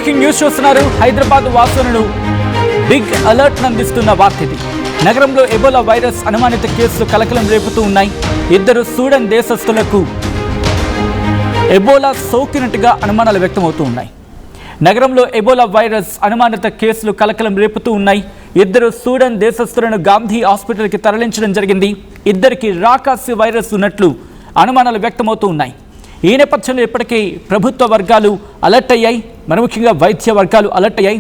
Breaking news చూస్తున్నారు. Hyderabad వాసులను big alert అందిస్తున్న వార్త ఇది. నగరంలో ఎబోలా వైరస్ అనుమానిత కేసులు కలకలం రేపుతూ ఉన్నాయి. 2 సూడాన్ దేశస్థులకు ఎబోలా సోకినట్టుగా అనుమానాలు వ్యక్తమవుతూ ఉన్నాయి. నగరంలో ఎబోలా వైరస్ అనుమానిత కేసులు కలకలం రేపుతూ ఉన్నాయి. 2 సూడాన్ దేశస్థులను గాంధీ హాస్పిటల్కి తరలించడం జరిగింది. 2కి రాకాసి వైరస్ ఉన్నట్లు అనుమానాలు వ్యక్తమవుతూ ఉన్నాయి. ఈ నేపథ్యంలో ఇప్పటికీ ప్రభుత్వ వర్గాలు అలర్ట్ అయ్యాయి. మరి ముఖ్యంగా వైద్య వర్గాలు అలర్ట్ అయ్యాయి.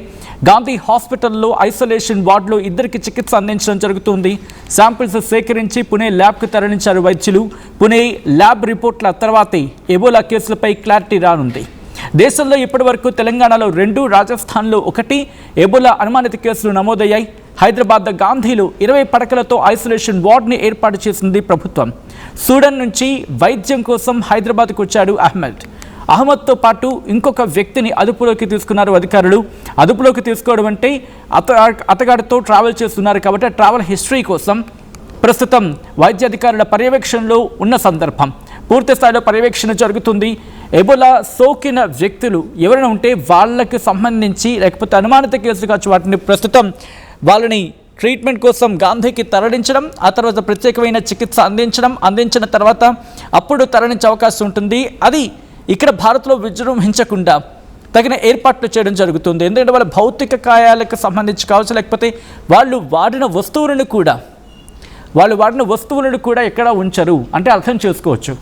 గాంధీ హాస్పిటల్లో ఐసోలేషన్ వార్డులో 2కి చికిత్స అందించడం జరుగుతుంది. శాంపిల్స్ సేకరించి పుణే ల్యాబ్కు తరలించారు వైద్యులు. పుణే ల్యాబ్ రిపోర్ట్ల తర్వాతే ఎబోలా కేసులపై క్లారిటీ రానుంది. దేశంలో ఇప్పటి వరకు తెలంగాణలో 2, రాజస్థాన్లో 1 ఎబోలా అనుమానిత కేసులు నమోదయ్యాయి. హైదరాబాద్ గాంధీలో 20 పడకలతో ఐసోలేషన్ వార్డుని ఏర్పాటు చేసింది ప్రభుత్వం. సూడాన్ నుంచి వైద్యం కోసం హైదరాబాద్కు వచ్చాడు అహ్మద్తో పాటు ఇంకొక వ్యక్తిని అదుపులోకి తీసుకున్నారు అధికారులు. అదుపులోకి తీసుకోవడం అంటే అతగాడితో ట్రావెల్ చేస్తున్నారు కాబట్టి ట్రావెల్ హిస్టరీ కోసం ప్రస్తుతం వైద్య అధికారుల పర్యవేక్షణలో ఉన్న సందర్భం. పూర్తి స్థాయిలో పర్యవేక్షణ జరుగుతుంది. ఎబోలా సోకిన వ్యక్తులు ఎవరైనా ఉంటే వాళ్ళకి సంబంధించి లేకపోతే అనుమానిత కేసులు కావచ్చు వాటిని ప్రస్తుతం వాళ్ళని ట్రీట్మెంట్ కోసం గాంధీకి తరలించడం, ఆ తర్వాత ప్రత్యేకమైన చికిత్స అందించిన తర్వాత అప్పుడు తరలించే అవకాశం ఉంటుంది. అది ఇక్కడ భారత్లో విజృంభించకుండా తగిన ఏర్పాట్లు చేయడం జరుగుతుంది. ఎందుకంటే వాళ్ళ భౌతిక కాయాలకు సంబంధించి కావచ్చు, లేకపోతే వాళ్ళు వాడిన వస్తువులను కూడా ఎక్కడ ఉంచరు అంటే అర్థం చేసుకోవచ్చు.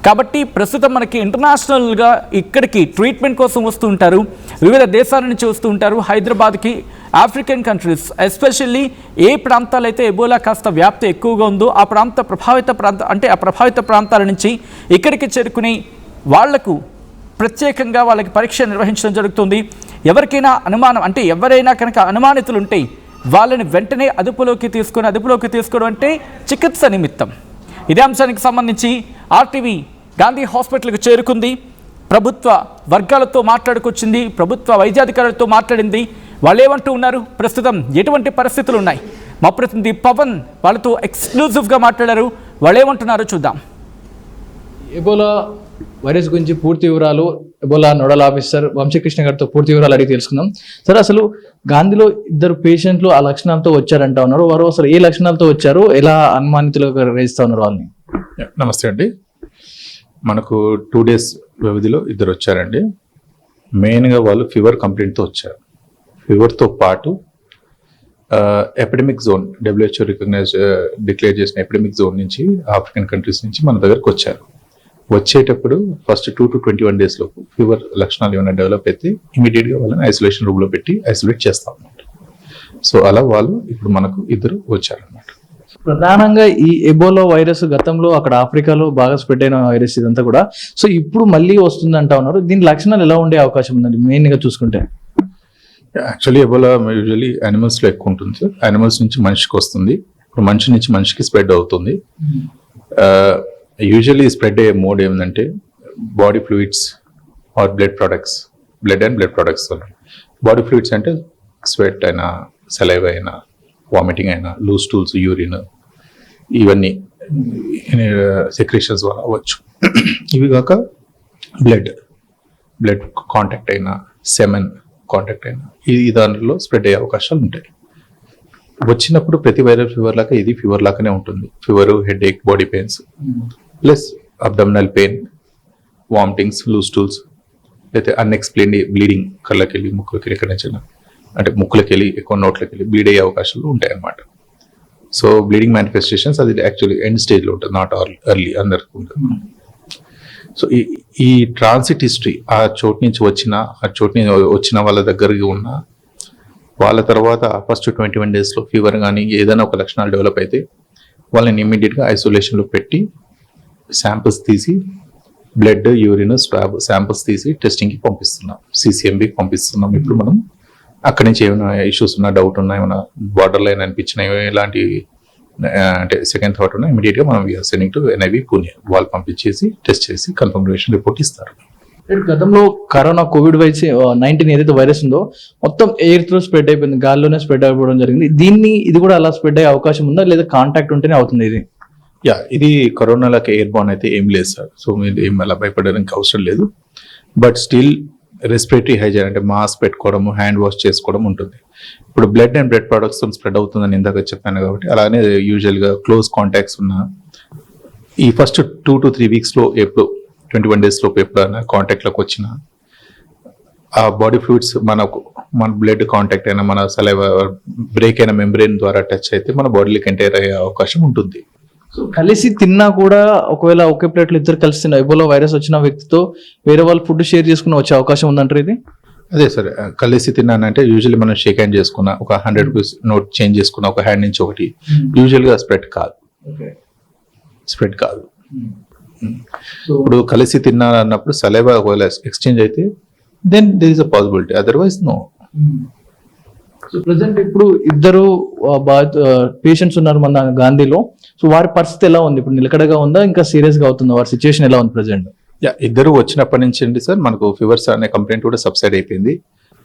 కాబట్టి ప్రస్తుతం మనకి ఇంటర్నేషనల్గా ఇక్కడికి ట్రీట్మెంట్ కోసం వస్తూ ఉంటారు. వివిధ దేశాల నుంచి వస్తూ ఉంటారు హైదరాబాద్కి. ఆఫ్రికన్ కంట్రీస్ ఎస్పెషల్లీ ఏ ప్రాంతాలైతే ఎబోలా కాస్త వ్యాప్తి ఎక్కువగా ఉందో ఆ ప్రభావిత ప్రాంతాల నుంచి ఇక్కడికి చేరుకుని వాళ్లకు ప్రత్యేకంగా వాళ్ళకి పరీక్ష నిర్వహించడం జరుగుతుంది. ఎవరికైనా అనుమానం అంటే ఎవరైనా కనుక అనుమానితులు ఉంటే వాళ్ళని వెంటనే అదుపులోకి తీసుకోవడం అంటే చికిత్స నిమిత్తం. ఇదే అంశానికి సంబంధించి ఆర్టీవీ గాంధీ హాస్పిటల్కి చేరుకుంది. ప్రభుత్వ వర్గాలతో మాట్లాడుకొచ్చింది, ప్రభుత్వ వైద్యాధికారులతో మాట్లాడింది. వాళ్ళు ఏమంటూ ఉన్నారు, ప్రస్తుతం ఎటువంటి పరిస్థితులు ఉన్నాయి, మా ప్రతినిధి పవన్ వాళ్ళతో ఎక్స్క్లూజివ్గా మాట్లాడారు. వాళ్ళు ఏమంటున్నారో చూద్దాం. ఎబోలా వైరస్ గురించి పూర్తి వివరాలు ఎబోలా నోడల్ ఆఫీసర్ వంశీకృష్ణ గారితో పూర్తి వివరాలు అడిగి తెలుసుకుందాం. సార్, అసలు గాంధీలో 2 పేషెంట్లు ఆ లక్షణాలతో వచ్చారంటా ఉన్నారు. వారు అసలు ఏ లక్షణాలతో వచ్చారు, ఎలా అనుమానితులుగా గ్రహిస్తా ఉన్నారు వాళ్ళని? నమస్తే అండి. మనకు 2 days వ్యవధిలో 2 వచ్చారండి. మెయిన్గా వాళ్ళు ఫీవర్ కంప్లైంట్తో వచ్చారు. ఫీవర్తో పాటు ఎపిడమిక్ జోన్ WHO డిక్లేర్ చేసిన ఎపిడమిక్ జోన్ నుంచి ఆఫ్రికన్ కంట్రీస్ నుంచి మన దగ్గరకు వచ్చారు. వచ్చేటప్పుడు ఫస్ట్ 2 to 21 days లోపు ఫీవర్ లక్షణాలు ఏమైనా డెవలప్ అయితే ఇమీడియట్గా వాళ్ళని ఐసోలేషన్ రూమ్లో పెట్టి ఐసోలేట్ చేస్తాం అన్నమాట. సో అలా వాళ్ళు ఇప్పుడు మనకు 2 వచ్చారన్నమాట. ప్రధానంగా ఈ ఎబోలా వైరస్ గతంలో అక్కడ ఆఫ్రికాలో బాగా స్ప్రెడ్ అయిన వైరస్ ఇదంతా కూడా. సో ఇప్పుడు మళ్ళీ వస్తుంది అంటా ఉన్నారు. దీని లక్షణాలు ఎలా ఉండే అవకాశం ఉందండి మెయిన్గా చూసుకుంటే? యాక్చువల్లీ ఎబోలా యూజువల్లీ యానిమల్స్లో ఎక్కువ ఉంటుంది సార్. యానిమల్స్ నుంచి మనిషికి వస్తుంది, ఇప్పుడు మనిషి నుంచి మనిషికి స్ప్రెడ్ అవుతుంది. యూజువల్లీ స్ప్రెడ్ అయ్యే మోడ్ ఏమిటంటే body fluids or blood and blood products. Body fluids అంటే స్వెట్ అయినా, సలైవ్ అయినా, వామిటింగ్ అయినా, లూజ్ టూల్స్, యూరిన్, ఇవన్నీ సెక్రేషన్స్ వల్ల అవ్వచ్చు. ఇవి కాక బ్లడ్ కాంటాక్ట్ అయినా, సెమెన్ కాంటాక్ట్ అయినా ఈ దానిలో స్ప్రెడ్ అయ్యే అవకాశాలు ఉంటాయి. వచ్చినప్పుడు ప్రతి వైరల్ ఫీవర్ లాగా ఇది ఫీవర్ లాగానే ఉంటుంది. Fever, headache, body pains plus abdominal pain, vomitings, loose stools, లేకపోతే అన్ఎక్స్ప్లెయిన్డ్ బ్లీడింగ్, కళ్ళకి వెళ్ళి ముక్కులకి వెళ్ళి, ఎక్కడి నుంచి అంటే ముక్కులకి వెళ్ళి ఎక్కువ నోట్లకి వెళ్ళి బ్లీడ్ అయ్యే అవకాశాలు ఉంటాయి అన్నమాట. సో బ్లీడింగ్ మేనిఫెస్టేషన్స్ అది యాక్చువల్లీ ఎండ్ స్టేజ్లో ఉంటుంది, నాట్ ఎర్లీ అందరికి ఉంటుంది. సో ఈ ట్రాన్సిట్ హిస్టరీ ఆ చోటు నుంచి వచ్చిన వాళ్ళ దగ్గరికి ఉన్న వాళ్ళ తర్వాత ఫస్ట్ 21 daysలో ఫీవర్ కానీ ఏదైనా ఒక లక్షణాలు డెవలప్ అయితే వాళ్ళని ఇమ్మీడియట్గా ఐసోలేషన్లో పెట్టి శాంపిల్స్ తీసి బ్లడ్, యూరిన్, స్వాబ్ శాంపిల్స్ తీసి టెస్టింగ్కి పంపిస్తున్నాం, CCMBకి పంపిస్తున్నాం. ఇప్పుడు మనం అక్కడి నుంచి ఏమైనా ఇష్యూస్ ఉన్నా, డౌట్ ఉన్నా, ఏమైనా బార్డర్ లైన్ అనిపించినాయి, ఇలాంటి అంటే సెకండ్ థాట్ ఉన్నా ఇమీడియట్గా మనం సెండింగ్ టు NIV పూణే వాళ్ళు పంపించేసి టెస్ట్ చేసి కన్ఫర్మేషన్ రిపోర్ట్ ఇస్తారు. గతంలో కరోనా COVID-19 ఏదైతే వైరస్ ఉందో మొత్తం ఎయిర్ త్రూ స్ప్రెడ్ అయిపోయింది, గాల్లోనే స్ప్రెడ్ అయిపోవడం జరిగింది. ఇది కూడా అలా స్ప్రెడ్ అయ్యే అవకాశం ఉందా, లేదా కాంటాక్ట్ ఉంటేనే అవుతుంది ఇది? ఇది కరోనాలకి ఎయిర్ బాన్ అయితే ఏం లేదు సార్. సో మీరు ఏం అలా భయపడడానికి అవసరం లేదు. బట్ స్టిల్ రెస్పిరేటరీ హైజీన్ అంటే మాస్క్ పెట్టుకోవడము, హ్యాండ్ వాష్ చేసుకోవడం ఉంటుంది. ఇప్పుడు blood and blood products spread అవుతుందని ఇందాక చెప్పాను కాబట్టి, అలానే యూజువల్గా క్లోజ్ కాంటాక్ట్స్ ఉన్న ఈ ఫస్ట్ 2 to 3 వీక్స్లో ఎప్పుడు 21 days లోపు ఎప్పుడైనా కాంటాక్ట్లోకి వచ్చిన ఆ బాడీ ఫ్లూయిడ్స్ మన బ్లడ్ కాంటాక్ట్ అయినా, మన సలైవా బ్రేక్ అయిన మెంబ్రెయిన్ ద్వారా టచ్ అయితే మన బాడీలోకి ఎంటర్ అయ్యే అవకాశం ఉంటుంది. సో కలిసి తిన్నా కూడా ఒకవేళ ఒకే ప్లేట్లో ఇద్దరు కలిసి తిన్న ఎబోలా వైరస్ వచ్చిన వ్యక్తితో వేరే వాళ్ళు ఫుడ్ షేర్ చేసుకుని వచ్చే అవకాశం ఉందంటారు ఇది? అదే సార్, కలిసి తిన్నానంటే యూజువల్లీ మనం షేక్ హ్యాండ్ చేసుకున్న, ఒక 100 రూపీస్ నోట్ చేంజ్ చేసుకున్న ఒక హ్యాండ్ నుంచి ఒకటి, యూజువల్గా స్ప్రెడ్ కాదు. ఇప్పుడు కలిసి తిన్నాను అన్నప్పుడు సలైవా ఒకవేళ ఎక్స్చేంజ్ అయితే then there is a possibility, otherwise no. So present ఇప్పుడు ఇద్దరు పేషెంట్స్ ఉన్నారు మన గాంధీలో. సో వారి పరిస్థితి ఎలా ఉంది? ఇప్పుడు నిలకడగా ఉందా, ఇంకా సీరియస్ గా అవుతుందా? వారి సిచ్యువేషన్ ఎలా ఉంది ప్రజెంట్? ఇద్దరు వచ్చినప్పటి నుంచి అండి సార్, మనకు ఫీవర్స్ అనే కంప్లైంట్ కూడా సబ్సైడ్ అయిపోయింది.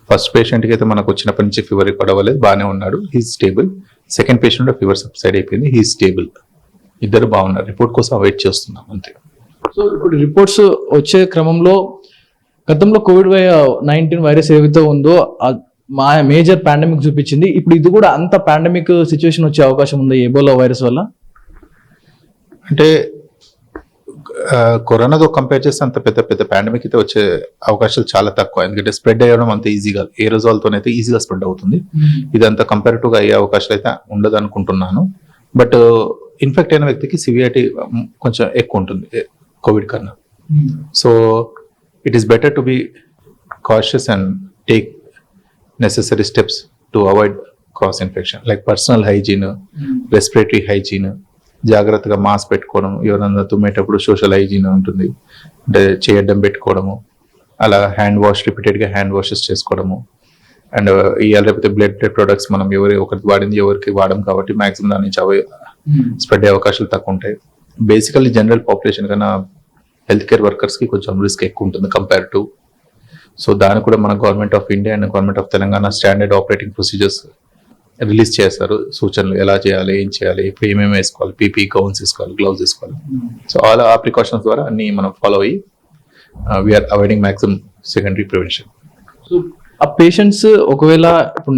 ఫస్ట్ పేషెంట్కి అయితే మనకు వచ్చినప్పటి నుంచి ఫీవర్ రికార్డ్ అవ్వలేదు, బాగానే ఉన్నాడు, he's stable. Second patient fever subside అయిపోయింది, హీస్ స్టేబుల్. ఇద్దరు బాగున్నారు. రిపోర్ట్ కోసం వెయిట్ చేస్తున్నాం అంతే. సో ఇప్పుడు రిపోర్ట్స్ వచ్చే క్రమంలో గతంలో COVID-19 వైరస్ ఏదైతే ఉందో మా మేజర్ పాండమిక్ చూపించింది. ఇప్పుడు ఇది కూడా అంత పాండమిక్ సిచ్యువేషన్ వచ్చే అవకాశం ఉంది ఎబోలా వైరస్ వల్ల? అంటే కరోనాతో కంపేర్ చేస్తే అంత పెద్ద పాండమిక్ అయితే వచ్చే అవకాశాలు చాలా తక్కువ. ఎందుకంటే స్ప్రెడ్ అయ్యడం అంత ఈజీగా, ఏ రోజులతోనైతే ఈజీగా స్ప్రెడ్ అవుతుంది. ఇది అంత కంపారిటివ్ గా అయ్యే అవకాశాలు అయితే ఉండదు అనుకుంటున్నాను. బట్ ఇన్ఫెక్ట్ అయిన వ్యక్తికి సివియారిటీ కొంచెం ఎక్కువ ఉంటుంది కోవిడ్ కన్నా. So it is better to be cautious and take necessary steps to avoid cross infection like personal hygiene, respiratory hygiene, జాగ్రత్తగా మాస్క్ పెట్టుకోవడం, ఎవరైనా తుమ్మేటప్పుడు సోషల్ హైజీన్ ఉంటుంది అంటే చేయడం పెట్టుకోవడము, అలా హ్యాండ్ వాష్ రిపీటెడ్గా హ్యాండ్ వాషెస్ చేసుకోవడము. అండ్ ఇవాళ లేకపోతే బ్లడ్ ప్రొడక్ట్స్ మనం ఒకరికి వాడింది ఎవరికి వాడడం కాబట్టి మాక్సిమం దాని నుంచి స్ప్రెడ్ అయ్యే అవకాశాలు తక్కువ ఉంటాయి. బేసికల్లీ జనరల్ పాపులేషన్ కన్నా హెల్త్ కేర్ వర్కర్స్కి కొంచెం రిస్క్ ఎక్కువ ఉంటుంది కంపేర్ టు. సో దాన్ని కూడా మన government of India and government of Telangana standard operating procedures release చేశారు, సూచనలు ఎలా చేయాలి, ఏం చేయాలి, ఇప్పుడు ఏమేమి వేసుకోవాలి, పీపీ గౌన్స్ వేసుకోవాలి, గ్లౌజ్ వేసుకోవాలి. సో ఆ ప్రికాషన్స్ ద్వారా అన్ని మనం ఫాలో అయ్యి we're avoiding maximum secondary prevention. So ఆ పేషెంట్స్ ఒకవేళ ఇప్పుడు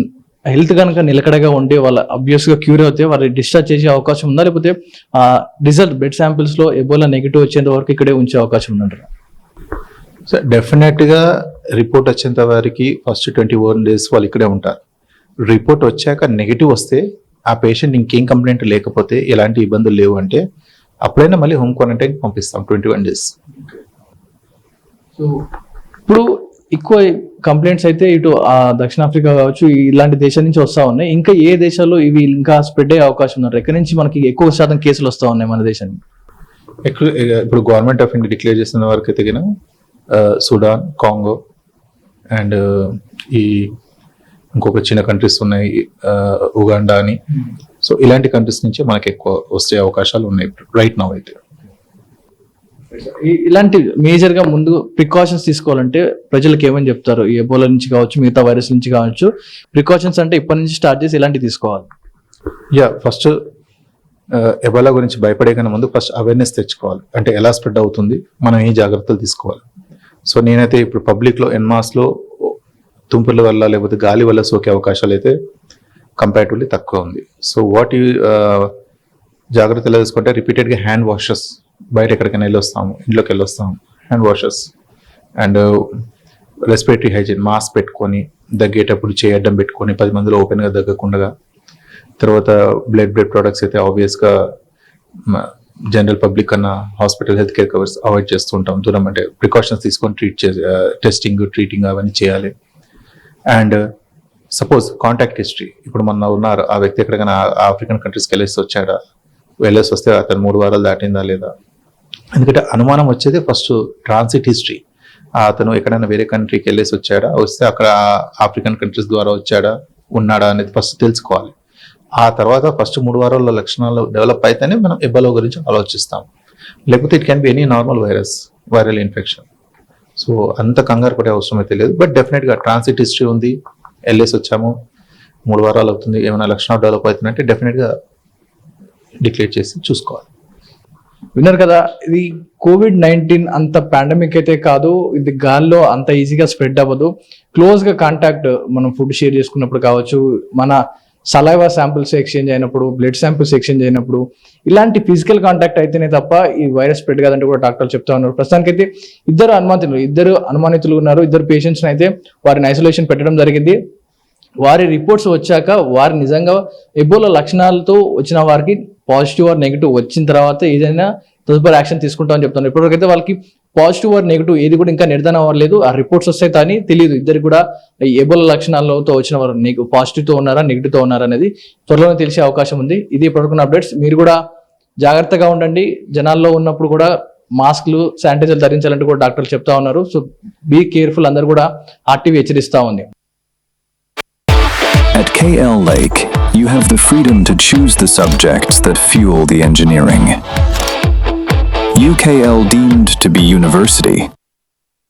హెల్త్ కనుక నిలకడగా ఉండి వాళ్ళ అబ్వియస్ గా క్యూర్ అవుతే వాళ్ళు డిశ్చార్జ్ చేసే అవకాశం ఉందా, లేకపోతే రిజల్ట్ బ్లడ్ శాంపిల్స్ లో ఎబోలా నెగిటివ్ వచ్చేంత వరకు ఇక్కడే ఉంచే అవకాశం ఉందంటారా? సో డెఫినెట్గా రిపోర్ట్ వచ్చేంత వరకు ఫస్ట్ 21 days వాళ్ళు ఇక్కడే ఉంటారు. రిపోర్ట్ వచ్చాక నెగిటివ్ వస్తే ఆ పేషెంట్ ఇంకేం కంప్లైంట్ లేకపోతే, ఎలాంటి ఇబ్బందులు లేవు అంటే అప్పుడైనా మళ్ళీ హోమ్ క్వారంటైన్ పంపిస్తాం 21 days. సో ఇప్పుడు ఎక్కువ కంప్లైంట్స్ అయితే ఇటు దక్షిణాఫ్రికా కావచ్చు ఇలాంటి దేశాల నుంచి వస్తా ఉన్నాయి. ఇంకా ఏ దేశాల్లో ఇవి ఇంకా స్ప్రెడ్ అయ్యే అవకాశం ఉన్నారు? ఎక్కడి నుంచి మనకి ఎక్కువ శాతం కేసులు వస్తా ఉన్నాయి మన దేశానికి? ఇప్పుడు గవర్నమెంట్ ఆఫ్ ఇండియా డిక్లేర్ చేసిన వరకు తగిన సుడాన్, కాంగో అండ్ ఈ ఇంకొక చిన్న కంట్రీస్ ఉన్నాయి, ఉగాండా అని. సో ఇలాంటి కంట్రీస్ నుంచి మనకి ఎక్కువ వచ్చే అవకాశాలు ఉన్నాయి రైట్ నౌ అయితే. ఇలాంటి మేజర్ గా ముందు ప్రికాషన్స్ తీసుకోవాలంటే ప్రజలకు ఏమని చెప్తారు? ఈ ఎబోలా నుంచి కావచ్చు, మిగతా వైరస్ నుంచి కావచ్చు, ప్రికాషన్స్ అంటే ఇప్పటి నుంచి స్టార్ట్ చేసి ఇలాంటివి తీసుకోవాలి? ఫస్ట్ ఎబోలా గురించి భయపడే కన్నా ముందు ఫస్ట్ అవేర్నెస్ తెచ్చుకోవాలి. అంటే ఎలా స్ప్రెడ్ అవుతుంది, మనం ఏ జాగ్రత్తలు తీసుకోవాలి. సో నేనైతే ఇప్పుడు పబ్లిక్లో ఎన్మాస్లో తుంపుల వల్ల లేకపోతే గాలి వల్ల సోకే అవకాశాలు అయితే కంపారిటివ్లీ తక్కువ ఉంది. సో జాగ్రత్తలు తీసుకుంటే రిపీటెడ్గా హ్యాండ్ వాషెస్, బయట ఎక్కడికైనా వెళ్ళొస్తాము, ఇంట్లోకి వెళ్ళొస్తాము, hand washes and respiratory hygiene, mask పెట్టుకొని దగ్గేటప్పుడు చేయడం పెట్టుకొని 10 మందిలో ఓపెన్గా దగ్గకుండా. తర్వాత బ్లడ్ ప్రొడక్ట్స్ అయితే ఆబ్వియస్గా జనరల్ పబ్లిక్ కన్నా hospital health care covers avoid చేస్తూ ఉంటాం. దూరం అంటే ప్రికాషన్స్ తీసుకొని టెస్టింగ్ ట్రీటింగ్ అవన్నీ చేయాలి. అండ్ సపోజ్ కాంటాక్ట్ హిస్టరీ, ఇప్పుడు మొన్న ఉన్నారు ఆ వ్యక్తి ఎక్కడికైనా ఆఫ్రికన్ కంట్రీస్కి వెళ్ళేసి వస్తే అతను 3 వారాలు దాటిందా లేదా, ఎందుకంటే అనుమానం వచ్చేది ఫస్ట్ ట్రాన్సిట్ హిస్టరీ. అతను ఎక్కడైనా వేరే కంట్రీకి వెళ్ళేసి వచ్చాడా, వస్తే అక్కడ ఆఫ్రికన్ కంట్రీస్ ద్వారా వచ్చాడా, ఉన్నాడా అనేది ఫస్ట్ తెలుసుకోవాలి. ఆ తర్వాత ఫస్ట్ 3 వారాల లక్షణాలు డెవలప్ అయితేనే మనం ఎబోలా గురించి ఆలోచిస్తాం. లేకపోతే it can be any normal viral infection. So అంత కంగారు పడే అవసరం అయితే లేదు. బట్ డెఫినెట్గా ట్రాన్సిట్ హిస్టరీ ఉంది, వెళ్ళేసి వచ్చాము, 3 వారాలు అవుతుంది, ఏమైనా లక్షణాలు డెవలప్ అవుతుందంటే డెఫినెట్గా డిక్లేర్ చేసి చూసుకోవాలి. విన్నారు కదా, ఇది COVID-19 అంత పాండమిక్ అయితే కాదు, ఇది గాల్లో అంత ఈజీగా స్ప్రెడ్ అవ్వదు. క్లోజ్ గా కాంటాక్ట్, మనం ఫుడ్ షేర్ చేసుకున్నప్పుడు కావచ్చు, మన సలైవా శాంపిల్స్ ఎక్స్చేంజ్ అయినప్పుడు, బ్లడ్ శాంపిల్స్ ఎక్స్చేంజ్ అయినప్పుడు, ఇలాంటి ఫిజికల్ కాంటాక్ట్ అయితేనే తప్ప ఈ వైరస్ స్ప్రెడ్ కాదంటే కూడా డాక్టర్లు చెప్తా ఉన్నారు. ప్రస్తుతానికైతే ఇద్దరు అనుమానితులు ఉన్నారు. ఇద్దరు పేషెంట్స్ అయితే వారిని ఐసోలేషన్ పెట్టడం జరిగింది. వారి రిపోర్ట్స్ వచ్చాక వారు నిజంగా ఎబోలా లక్షణాలతో వచ్చిన వారికి పాజిటివ్ ఆర్ నెగిటివ్ వచ్చిన తర్వాత ఏదైనా తదుపరి యాక్షన్ తీసుకుంటామని చెప్తున్నారు. ఇప్పటివరకైతే వాళ్ళకి పాజిటివ్ ఆర్ నెగిటివ్ ఏది కూడా ఇంకా నిర్ధారణ అవ్వలేదు. ఆ రిపోర్ట్స్ వస్తాయి కానీ తెలియదు ఇద్దరు కూడా ఎబోలా లక్షణాలతో వచ్చిన వారు పాజిటివ్ తో ఉన్నారా నెగిటివ్ తో ఉన్నారా అనేది త్వరలోనే తెలిసే అవకాశం ఉంది. ఇది ఇప్పటివరకు అప్డేట్స్. మీరు కూడా జాగ్రత్తగా ఉండండి. జనాల్లో ఉన్నప్పుడు కూడా మాస్క్లు, శానిటైజర్ ధరించాలంటూ కూడా డాక్టర్లు చెప్తా ఉన్నారు. So be careful. అందరూ కూడా ఆర్టీవీ హెచ్చరిస్తా ఉంది. At KL Lake, you have the freedom to choose the subjects that fuel the engineering. UKL deemed to be university